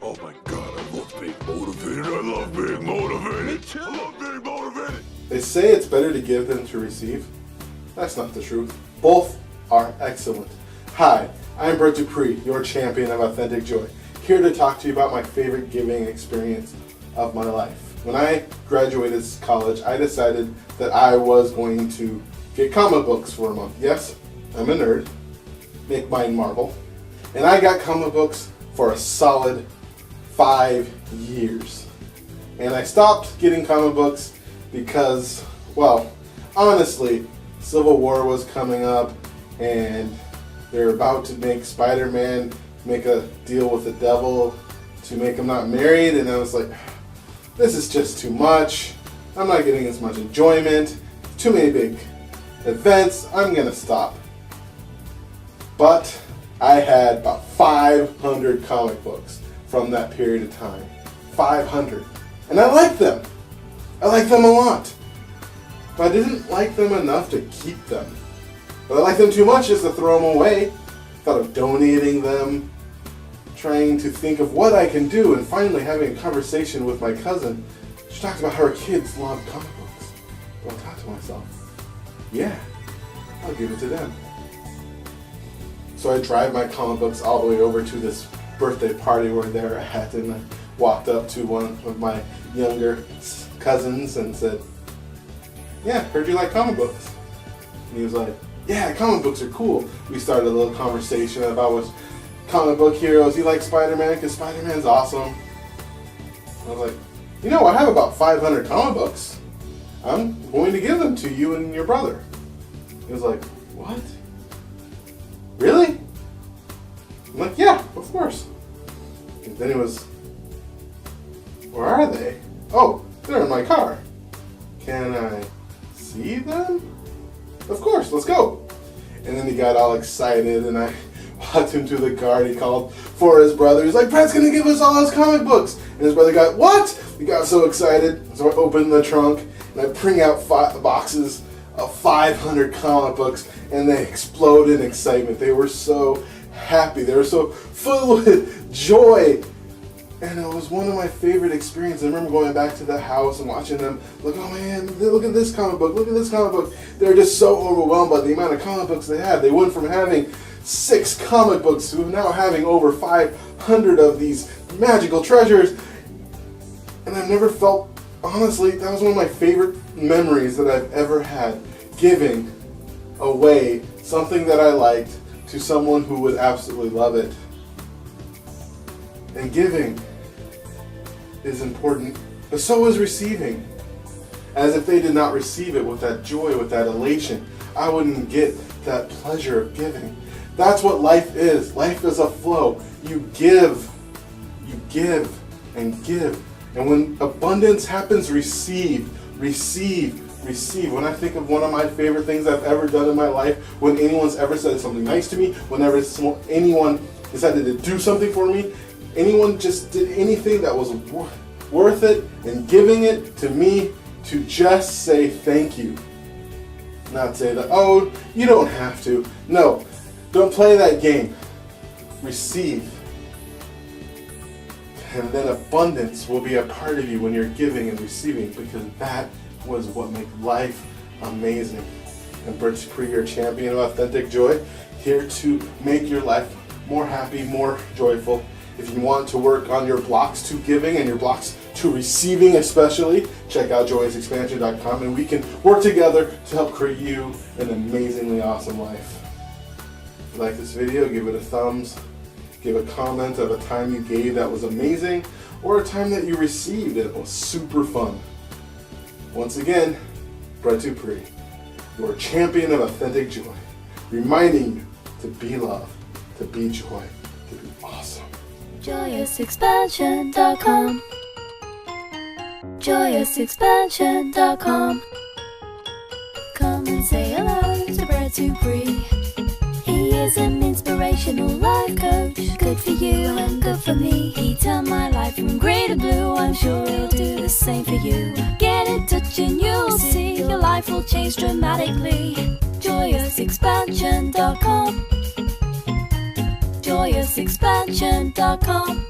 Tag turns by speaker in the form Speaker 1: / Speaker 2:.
Speaker 1: Oh my God, I love being motivated. I love being motivated.
Speaker 2: Me too.
Speaker 1: I love being motivated.
Speaker 3: They say it's better to give than to receive. That's not the truth. Both are excellent. Hi, I'm Brett Dupree, your champion of authentic joy, here to talk to you about my favorite giving experience of my life. When I graduated college, I decided that I was going to get comic books for a month. Yes, I'm a nerd. Make mine Marvel. And I got comic books for a solid 5 years. And I stopped getting comic books because, well, honestly, Civil War was coming up and they're about to make Spider-Man make a deal with the devil to make him not married, and I was like, this is just too much. I'm not getting as much enjoyment. Too many big events. I'm gonna stop. But I had about 500 comic books from that period of time. 500. And I liked them. I liked them a lot. But I didn't like them enough to keep them. But I liked them too much just to throw them away. Thought of donating them, trying to think of what I can do, and finally having a conversation with my cousin. She talked about how her kids love comic books. But I thought to myself, yeah, I'll give it to them. So I drive my comic books all the way over to this birthday party where they were at, and I walked up to one of my younger cousins and said, yeah, heard you like comic books. And he was like, yeah, comic books are cool. We started a little conversation about what comic book heroes. You like Spider-Man? Because Spider-Man's awesome. I was like, you know, I have about 500 comic books. I'm going to give them to you and your brother. He was like, what? Really? I'm like, yeah, of course. And then he was, where are they? Oh, they're in my car. Can I see them? Of course, let's go. And then he got all excited, and I walked him to the car, and he called for his brother. He's like, Brett's gonna give us all his comic books. And his brother got, what? He got so excited. So I opened the trunk, and I bring out boxes of 500 comic books, and they exploded in excitement. They were so happy. They were so full with joy. And it was one of my favorite experiences. I remember going back to the house and watching them. Look, oh man, look at this comic book. Look at this comic book. They were just so overwhelmed by the amount of comic books they had. They went from having 6 comic books to now having over 500 of these magical treasures. And I've never felt, honestly, that was one of my favorite memories that I've ever had. Giving away something that I liked to someone who would absolutely love it. And giving is important, but so is receiving. As if they did not receive it with that joy, with that elation, I wouldn't get that pleasure of giving. That's what life is. Life is a flow. You give, and give. And when abundance happens, receive. When I think of one of my favorite things I've ever done in my life, when anyone's ever said something nice to me, whenever anyone decided to do something for me, anyone just did anything that was worth it, and giving it to me, to just say thank you. Not say that, oh, you don't have to. No, don't play that game. Receive. And then abundance will be a part of you when you're giving and receiving, because that was what makes life amazing. And Brett Dupree, your champion of authentic joy, here to make your life more happy, more joyful. If you want to work on your blocks to giving and your blocks to receiving especially, check out joyousexpansion.com, and we can work together to help create you an amazingly awesome life. If you like this video, give it a thumbs. Give a comment of a time you gave that was amazing, or a time that you received that was super fun. Once again, Brett Dupree, your champion of authentic joy, reminding you to be love, to be joy, to be awesome.
Speaker 4: joyousexpansion.com joyousexpansion.com. Come and say hello to Brett Dupree. He is an inspirational life coach, good for you and good for me. He turned my life from grey to blue, I'm sure he'll do the same for you. Get in touch and you'll see your life will change dramatically. joyousexpansion.com joyousexpansion.com